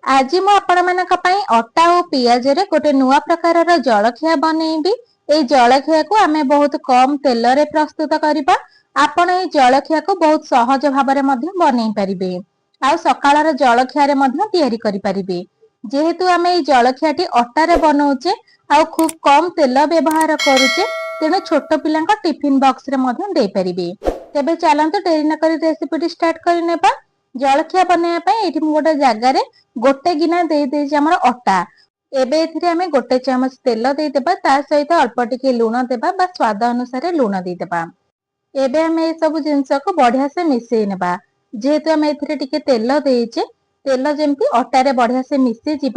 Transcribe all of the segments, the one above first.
आज मु आपणମାନଙ୍କ ପାଇଁ ଅଟା ଓ ପିଆଜରେ ଗୋଟେ ନୂଆ ପ୍ରକାରର ଜଳଖିଆ ବନେଇବି। এই ଜଳଖିଆକୁ ଆମେ ବହୁତ କମ ତେଲରେ ପ୍ରସ୍ତୁତ କରିବା। ଆପଣ এই ଜଳଖିଆକୁ ବହୁତ ସହଜ ଭାବରେ ମଧ୍ୟ ବନେଇ ପାରିବେ ଆଉ ସକାଳର ଜଳଖିଆରେ ମଧ୍ୟ ତିଆରି କରିପାରିବେ। ଯେହେତୁ ଆମେ এই ଜଳଖିଆଟି ଅଟାରେ ବନଉଛେ ଆଉ খুব କମ ତେଲ ବ୍ୟବହାର କରୁଛେ, ତେଣୁ ଛୋଟ ପିଲାଙ୍କ ଟିଫିନ ବକ୍ସରେ ମଧ୍ୟ ଦେଇପାରିବେ। ତେବେ ଚାଲନ୍ତୁ ଡେରି ନ କରି ରେସିପିଟି ଷ୍ଟାର୍ଟ କରିନେବା। ଜଳଖିଆ ବନେଇବା ପାଇଁ ଏଠି ମୁଁ ଗୋଟେ ଜାଗାରେ ଗୋଟେ ଗିନା ଦେଇଦେଇଛି ଆମର ଅଟା। ଏବେ ଏଥିରେ ଆମେ ଗୋଟେ ଚାମଚ ତେଲ ଦେଇଦେବା, ତା ସହିତ ଅଳ୍ପ ଟିକେ ଲୁଣ ଦେବା ବା ସ୍ୱାଦ ଅନୁସାରେ ଲୁଣ ଦେଇଦେବା। ଏବେ ଆମେ ଏ ସବୁ ଜିନିଷକୁ ବଢିଆ ସେ ମିଶେଇ ନେବା। ଯେହେତୁ ଆମେ ଏଥିରେ ଟିକେ ତେଲ ଦେଇଛେ, ତେଲ ଯେମିତି ଅଟାରେ ବଢିଆ ସେ ମିଶିଯିବ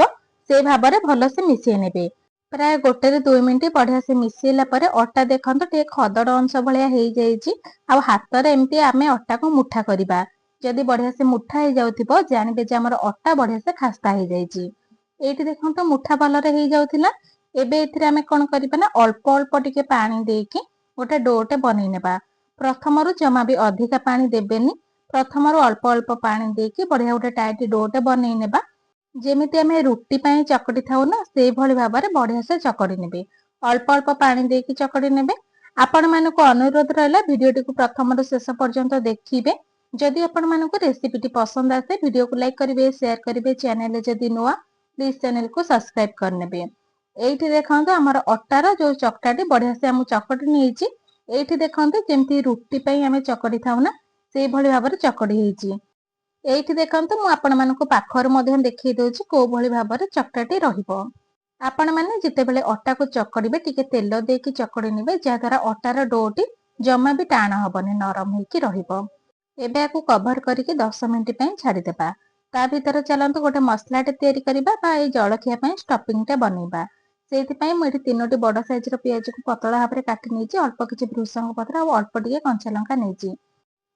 ସେ ଭାବରେ ଭଲସେ ମିଶେଇ ନେବେ। ପ୍ରାୟ 1 ରୁ 2 ମିନିଟ ବଢିଆ ସେ ମିଶେଇଲା ପରେ ଅଟା ଦେଖନ୍ତୁ ଟିକେ ଖଦଡ ଅଂଶ ଭଳିଆ ହେଇଯାଇଛି। ଆଉ ହାତରେ ଏମିତି ଆମେ ଅଟାକୁ ମୁଠା କରିବା। ଯଦି ବଢିଆ ସେ ମୁଠା ହେଇଯାଉଥିବ, ଜାଣିବେ ଯେ ଆମର ଅଟା ବଢିଆ ସେ ଖାସ୍ତା ହେଇଯାଇଛି। ଏଇଠି ଦେଖନ୍ତୁ ମୁଠା ଭଲରେ ହେଇଯାଉଥିଲା। ଏବେ ଏଥିରେ ଆମେ କଣ କରିବା ନା ଅଳ୍ପ ଅଳ୍ପ ଟିକେ ପାଣି ଦେଇକି ଗୋଟେ ଡୋଟେ ବନେଇ ନେବା। ପ୍ରଥମରୁ ଜମା ବି ଅଧିକା ପାଣି ଦେବେନି। ପ୍ରଥମରୁ ଅଳ୍ପ ଅଳ୍ପ ପାଣି ଦେଇକି ବଢିଆ ଗୋଟେ ଟାଇଟ ଡୋଟେ ବନେଇ ନେବା। ଯେମିତି ଆମେ ରୁଟି ପାଇଁ ଚକଟି ଥାଉ ନା, ସେଇଭଳି ଭାବରେ ବଢିଆ ସେ ଚକଟି ନେବେ। ଅଳ୍ପ ଅଳ୍ପ ପାଣି ଦେଇକି ଚକଟି ନେବେ। ଆପଣମାନଙ୍କୁ ଅନୁରୋଧ ରହିଲା ଭିଡିଓଟିକୁ ପ୍ରଥମରୁ ଶେଷ ପର୍ଯ୍ୟନ୍ତ ଦେଖିବେ। ଯଦି ଆପଣମାନଙ୍କୁ ରେସିପିଟି ପସନ୍ଦ ଆସେ ଭିଡିଓକୁ ଲାଇକ୍ କରିବେ, ସେୟାର କରିବେ। ଚ୍ୟାନେଲରେ ଯଦି ନୂଆ ପ୍ଲିଜ ଚ୍ୟାନେଲକୁ ସବସ୍କ୍ରାଇବ କରିନେବେ। ଏଇଠି ଦେଖନ୍ତୁ ଆମର ଅଟାର ଯୋଉ ଚକଟାଟି ବଢିଆ ସେ ମୁଁ ଚକଟି ନେଇଛି। ଏଇଠି ଦେଖନ୍ତୁ ଯେମିତି ରୁଟି ପାଇଁ ଆମେ ଚକଟି ଥାଉ ନା, ସେଇଭଳି ଭାବରେ ଚକଟି ହେଇଛି। ଏଇଠି ଦେଖନ୍ତୁ ମୁଁ ଆପଣମାନଙ୍କୁ ପାଖରୁ ମଧ୍ୟ ଦେଖେଇ ଦଉଛି କୋଉ ଭଳି ଭାବରେ ଚକଟାଟି ରହିବ। ଆପଣମାନେ ଯେତେବେଳେ ଅଟାକୁ ଚକଡିବେ ଟିକେ ତେଲ ଦେଇକି ଚକଡି ନେବେ, ଯାହାଦ୍ୱାରା ଅଟାର ଡୋଟି ଜମା ବି ଟାଣ ହବନି, ନରମ ହେଇକି ରହିବ। ଏବେ ଆକୁ କଭର କରିକି 10 ମିନିଟ ପାଇଁ ଛାଡିଦେବା। ତା ଭିତରେ ଚାଲନ୍ତୁ ଗୋଟେ ମସଲାଟେ ତିଆରି କରିବା ବା ଏଇ ଜଳଖିଆ ପାଇଁ ଷ୍ଟଫିଂଟେ ବନେଇବା। ସେଇଥିପାଇଁ ମୁଁ ଏଠି 3ଟି ବଡ ସାଇଜର ପିଆଜକୁ ପତଳା ଭାବରେ କାଟି ନେଇଛି। ଅଳ୍ପ କିଛି ଭୃଷଙ୍ଗ ପତ୍ର ଆଉ ଅଳ୍ପ ଟିକେ କଞ୍ଚା ଲଙ୍କା ନେଇଛି।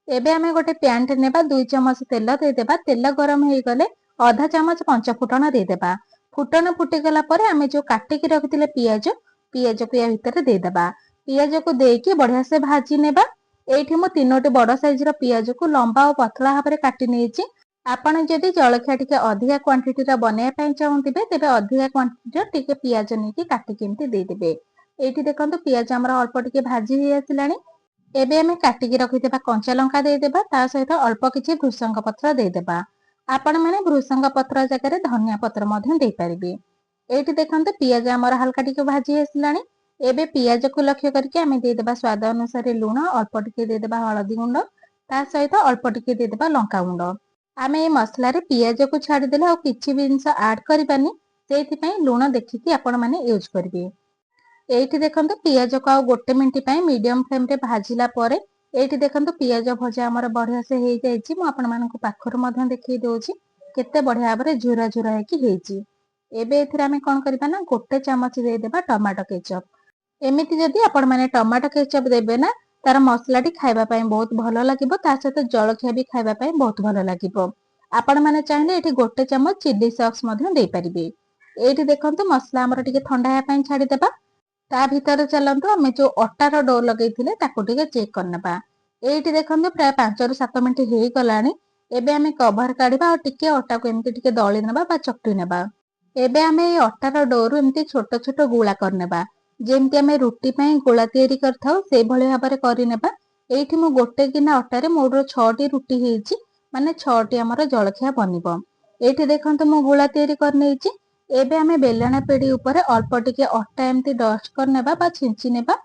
ଏବେ ଆମେ ଗୋଟେ ପ୍ୟାନଟେ ନେବା, 2 ଚାମଚ ତେଲ ଦେଇଦେବା। ତେଲ ଗରମ ହେଇଗଲେ ଅଧା ଚାମଚ ପଞ୍ଚ ଫୁଟଣ ଦେଇଦେବା। ଫୁଟଣ ଫୁଟିଗଲା ପରେ ଆମେ ଯୋଉ କାଟିକି ରଖିଥିଲେ ପିଆଜକୁ ୟା ଭିତରେ ଦେଇଦେବା। ପିଆଜକୁ ଦେଇକି ବଢିଆ ସେ ଭାଜି ନେବା। ଏଇଠି ମୁଁ 3ଟି ବଡ ସାଇଜର ପିଆଜକୁ ଲମ୍ବା ଓ ପତଳା ଭାବରେ କାଟି ନେଇଛି। ଆପଣ ଯଦି ଜଳଖିଆ ଟିକେ ଅଧିକା କ୍ୱାଣ୍ଟିଟିର ବନେଇବା ପାଇଁ ଚାହୁଁଥିବେ, ତେବେ ଅଧିକା କ୍ୱାଣ୍ଟିଟିର ଟିକେ ପିଆଜ ନେଇକି କାଟିକି ଏମିତି ଦେଇଦେବେ। ଏଇଠି ଦେଖନ୍ତୁ ପିଆଜ ଆମର ଅଳ୍ପ ଟିକେ ଭାଜି ହେଇ ଆସିଲାଣି। ଏବେ ଆମେ କାଟିକି ରଖିଥିବା କଞ୍ଚା ଲଙ୍କା ଦେଇଦେବା, ତା ସହିତ ଅଳ୍ପ କିଛି ଭୃଷଙ୍ଗ ପତ୍ର ଦେଇଦେବା। ଆପଣମାନେ ଭୃଷଙ୍ଗ ପତ୍ର ଜାଗାରେ ଧନିଆ ପତ୍ର ମଧ୍ୟ ଦେଇପାରିବେ। ଏଇଠି ଦେଖନ୍ତୁ ପିଆଜ ଆମର ହାଲକା ଟିକେ ଭାଜି ଆସିଲାଣି। ଏବେ ପିଆଜକୁ ଲକ୍ଷ୍ୟ କରିକି ଆମେ ଦେଇଦେବା ସ୍ୱାଦ ଅନୁସାରେ ଲୁଣ, ଅଳ୍ପ ଟିକେ ଦେଇଦେବା ହଳଦୀ ଗୁଣ୍ଡ, ତା ସହିତ ଅଳ୍ପ ଟିକେ ଦେଇଦେବା ଲଙ୍କା ଗୁଣ୍ଡ। ଆମେ ଏଇ ମସଲାରେ ପିଆଜକୁ ଛାଡିଦେଲେ ଆଉ କିଛି ବି ଜିନିଷ ଆଡ କରିବାନି, ସେଇଥିପାଇଁ ଲୁଣ ଦେଖିକି ଆପଣମାନେ ୟୁଜ କରିବେ। ଏଇଠି ଦେଖନ୍ତୁ ପିଆଜକୁ ଆଉ 1 ମିନିଟ ପାଇଁ ମିଡିୟମ ଫ୍ଲେମରେ ଭାଜିଲା ପରେ ଏଇଠି ଦେଖନ୍ତୁ ପିଆଜ ଭଜା ଆମର ବଢିଆ ସେ ହେଇଯାଇଛି। ମୁଁ ଆପଣମାନଙ୍କୁ ପାଖରୁ ମଧ୍ୟ ଦେଖେଇ ଦଉଛି କେତେ ବଢିଆ ଭାବରେ ଝୁରା ଝୁରା ହେଇକି ହେଇଛି। ଏବେ ଏଥିରେ ଆମେ କଣ କରିବା ନା 1 ଚାମଚ ଦେଇଦେବା ଟମାଟୋ କେଚପ। ଏମିତି ଯଦି ଆପଣମାନେ ଟମାଟୋ କେଚପ ଦେବେ ନା, ତାର ମସଲାଟି ଖାଇବା ପାଇଁ ବହୁତ ଭଲ ଲାଗିବ, ତା ସହିତ ଜଳଖିଆ ବି ଖାଇବା ପାଇଁ ବହୁତ ଭଲ ଲାଗିବ। ଆପଣମାନେ ଚାହିଁଲେ ଏଠି 1 ଚାମଚ ଚିଲି ସକ୍ସ ମଧ୍ୟ ଦେଇପାରିବେ। ଏଇଠି ଦେଖନ୍ତୁ ମସଲା ଆମର ଟିକେ ଥଣ୍ଡା ହେବା ପାଇଁ ଛାଡିଦେବା। ତା ଭିତରେ ଚାଲନ୍ତୁ ଆମେ ଯୋଉ ଅଟାର ଡୋ ଲଗେଇଥିଲେ ତାକୁ ଟିକେ ଚେକ୍ କରିନେବା। ଏଇଠି ଦେଖନ୍ତୁ ପ୍ରାୟ 5 ରୁ 7 ମିନିଟ ହେଇଗଲାଣି। ଏବେ ଆମେ କଭର କାଢିବା ଆଉ ଟିକେ ଅଟାକୁ ଏମିତି ଟିକେ ଦଳି ନେବା ବା ଚକଟି ନେବା। ଏବେ ଆମେ ଏଇ ଅଟାର ଡୋରୁ ଏମିତି ଛୋଟ ଛୋଟ ଗୁଳା କରିନେବା। ଯେମିତି ଆମେ ରୁଟି ପାଇଁ ଗୋଳା ତିଆରି କରିଥାଉ ସେଇଭଳି ଭାବରେ କରିନେବା। ଏଇଠି ମୁଁ 1 ଗିନା ଅଟାରେ ମୋର 6ଟି ରୁଟି ହେଇଛି, ମାନେ 6ଟି ଆମର ଜଳଖିଆ ବନିବ। ଏଇଠି ଦେଖନ୍ତୁ ମୁଁ ଗୁଳା ତିଆରି କରିନେଇଛି। ଏବେ ଆମେ ବେଲଣା ପେଡି ଉପରେ ଅଳ୍ପ ଟିକେ ଅଟା ଏମିତି ଡଷ୍ଟ କରିନେବା ବା ଛିଞ୍ଚି ନେବା।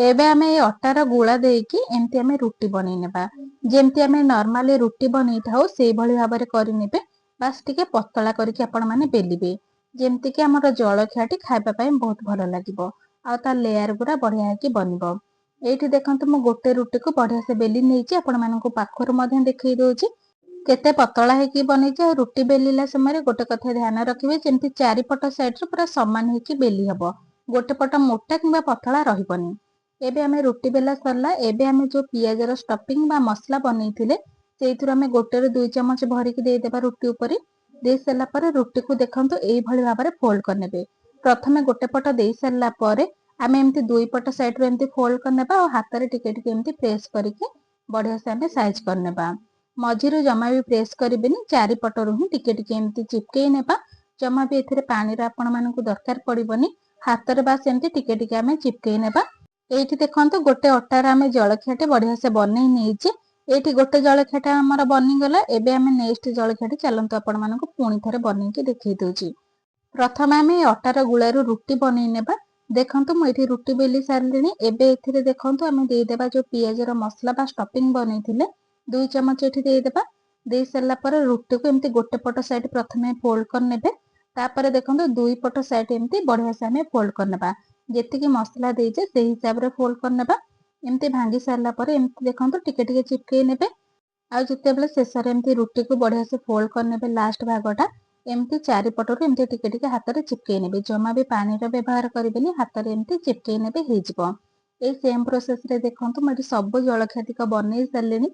ଏବେ ଆମେ ଏଇ ଅଟାର ଗୁଳା ଦେଇକି ଏମିତି ଆମେ ରୁଟି ବନେଇ ନେବା। ଯେମିତି ଆମେ ନର୍ମାଲି ରୁଟି ବନେଇଥାଉ ସେଇଭଳି ଭାବରେ କରିନେବେ। ବାସ୍ ଟିକେ ପତଳା କରିକି ଆପଣମାନେ ବେଲିବେ, ଯେମିତିକି ଆମର ଜଳଖିଆଟି ଖାଇବା ପାଇଁ ବହୁତ ଭଲ ଲାଗିବ ଆଉ ତା ଲେୟାର ଗୁଡା ବଢିଆ ହେଇକି ବନିବ। ଏଇଠି ଦେଖନ୍ତୁ ମୁଁ 1 ରୁଟିକୁ ବଢିଆ ସେ ବେଲି ନେଇଛି। ଆପଣମାନଙ୍କୁ ପାଖରୁ ମଧ୍ୟ ଦେଖେଇ ଦଉଛି କେତେ ପତଳା ହେଇକି ବନେଇଛି। ଆଉ ରୁଟି ବେଲିଲା ସମୟରେ ଗୋଟେ କଥା ଧ୍ୟାନ ରଖିବେ, ଯେମିତି ଚାରିପଟ ସାଇଡରୁ ପୁରା ସମାନ ହେଇକି ବେଲି ହବ, ଗୋଟେ ପଟ ମୋଟା କିମ୍ବା ପତଳା ରହିବନି। ଏବେ ଆମେ ରୁଟି ବେଲା ସରିଲା। ଏବେ ଆମେ ଯୋଉ ପିଆଜର ଷ୍ଟଫିଂ ବା ମସଲା ବନେଇଥିଲେ ସେଇଥିରୁ ଆମେ 1 ରୁ 2 ଚାମଚ ଭରିକି ଦେଇଦେବା ରୁଟି ଉପରେ। ଦେଇ ସାରିଲା ପରେ ରୁଟିକୁ ଦେଖନ୍ତୁ ଏଇଭଳି ଭାବରେ ଫୋଲ୍ଡ କରିନେବେ। ପ୍ରଥମେ ଗୋଟେ ପଟ ଦେଇ ସାରିଲା ପରେ ଆମେ ଏମିତି 2 ପଟ ସାଇଡରୁ ଏମିତି ଫୋଲ୍ଡ କରିନେବା ଆଉ ହାତରେ ଟିକେ ଟିକେ ଏମିତି ପ୍ରେସ କରିକି ବଢିଆ ସେ ଆମେ ସାଇଜ କରିନେବା। मझिरु जमा भी प्रेस करेनि, चारिपटरू ही टिके टिके एमती चिपकई नेबा। जमा भी एथिरे पानी आपण मानकु दरकार पड़िबनी। हाथ रे बास एमती टिके टिके आमे चिपकई नेबा। एठी देखंतु गोटे अटार आमे जलखियाटे बढ़िया से बनै नेइचे। एठी गोटे जलखियाटा हमर बनि गला। एबे आमे नेक्स्ट जलखियाटे चलंतु आपण मानकु पुणी थरे बनै के देखै दउची। प्रथम आमे अटार गुळारू रुटी बनै नेबा। देखंतु मु एठी रुटी बेली सारलिनी। एबे एथिरे देखंतु आमे देई देबा जो पियाजर मसला बा स्टफिंग बनैथिले 2 चमच एठी देई देबा। देई सरला पर रुटी को एमती गोटे पट साइड प्रथमे फोल्ड कर नेबे। तापर देखंतु दुई पट साइड एमती बढ़िया से आमे फोल्ड कर नेबा। जेतिकी मसला देइचे सेही हिसाब रे फोल्ड कर नेबा। एमती भांगी सारला पर एमती देखंतु टिके टिके चिपकई नेबे। आ जेतेबेले शेषरे एमती रुटी को बढ़िया से फोल्ड कर नेबे लास्ट भागटा। एमती चारिपटरू एमती टिके टिके हाथ रे चिपकई नेबे। जमा भी पानी रो व्यवहार करिबेनी, हाथ रे एमती चिपकई नेबे हेजिबो। ए सेम प्रोसेस रे देखंतु म एठी सब जलखियातिक बनै सारलेनी।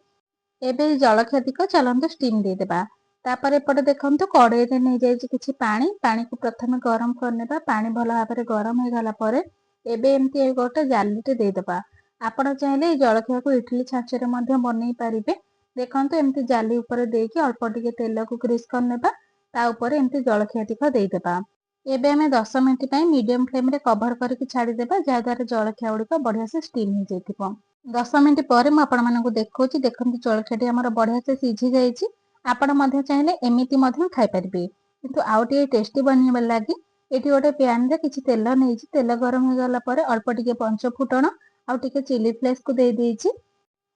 एबे जलखियातिक चलंतु स्टीम दे देबा। तापर एपटे देखंतु कड़ाई रे नै जाइछि किछि पानी। पानी को प्रथमे गरम कर नेबा। पानी भल भाबरे गरम हे गला परे एबे एमती गोटे जालीटे दे देबा। आपण चाहिले जलखिया को इडली छांचरे मध्ये बनै पारिबे। देखंतु एमती जाली ऊपर देकी अल्प टिके तेल को ग्रीस कर नेबा। ता ऊपर एमती जलखियातिक देई देबा। एबे हमें 10 मिनिट पई मीडियम फ्लेम रे कवर करके छाड़ी देबा, जा द्वारा जलखिया गुड़िक बढ़िया से स्टीम हो जाइथिबो। 10 मिनिट पर मु आपण मानकु देखौची। देखंतु जलखियाटी हमर बढ़िया से सिझी जाइछि। आपण मध्ये चाहिले एमिति मध्ये खाइ परिबे। किंतु आउटी टेस्टी बनिबा लागि एठी गोटे पैन रे किछि तेल नेइछि। तेल गरम हो गला परे अल्प टिके पंच फुटण आ टिके चिली फ्लेक्स को दे देइछि।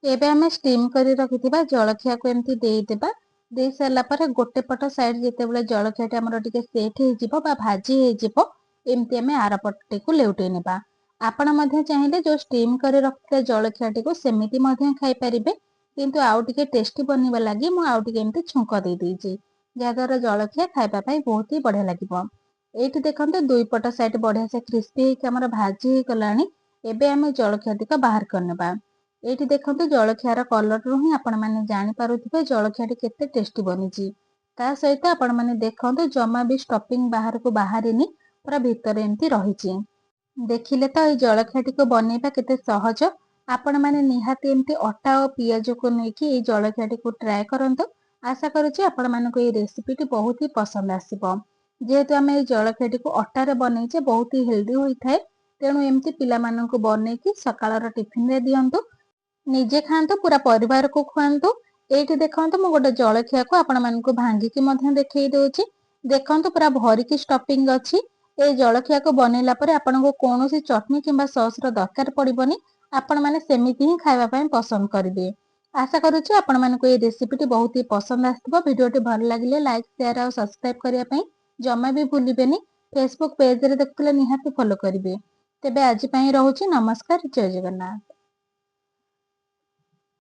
एबे हमें स्टीम करी रखिथिबा जलखिया को एमती देई देबा। देई सरला परे गोटे पट साइड जेतेबेले जलखियाटी हमर टिके सेट हे जिवो बा भाजी हे जिवो, एमती हमें आर पट्टी को लेउटे नेबा। आपण मध्ये चाहिले जो स्टीम करी रखिथे जलखियाटी को सेमिति मध्ये खाइ परिबे। किंतु आउ टिके टेस्टी बनिबा लागि मु आउ टिके एमती छुंक दे देइछि, जा द्वारा जलखिया खाइबा पई बहुत ही बढ़िया लागिबो। एठी देखंतु दुई पट साइड बढ़िया से क्रिस्पी हे के हमर भाजी हे गलानी। एबे हमें जलखियाटिक बाहर कर नेबा। एठी देखंतु जलखियार कलर रु ही आपण माने जानि पारुथिबे जलखियाटी केते टेस्टी बनिछि। ता सहित आपण माने देखंतु जमा भी स्टफिंग बाहर को बाहरिनी, पूरा भीतर एमती रहिछि। देखिले तो ए जलखियाटी को बनेबा केते सहज। आपण माने निहाती एमती अटा और पियाज को नेकी ए जलखियाटी को ट्राई करंतु। आशा करूछि आपण मानको ए रेसिपीटी बहुत ही पसंद आसीबो। जेहेतु आमे ए जलखियाटी को अटा रे बनेइछे बहुत ही हेल्दी होई थाए। तेणु एमती पिला माननको बनेकी सकाळर टिफिन रे दियंतु, निजे खांतु, पूरा परिवार को खुआंतु। एठी देखंतु मु गोटे जलखिया को आपण माननको भांगी की मध्ये देखै दउछि। देखंतु पूरा भरी की स्टफिंग अछि। ए जलखिया को बनेला परे आपनको कोनोसी चटनी किंबा सॉस रो दरकार पड़िबोनी। आपण माने सेमिति ही खाइबा पई पसंद करिबे। आशा करूछि आपण मानको ए रेसिपीटी बहुत ही पसंद आस्तबो। वीडियोटी भल लागिले लाइक शेयर और सब्सक्राइब करिया पई जमा भी भूलिबेनी। फेसबुक पेज रे देखले निहाती फॉलो करिवे। तेबे आज पई रहूछि नमस्कार, जय जगन्नाथ।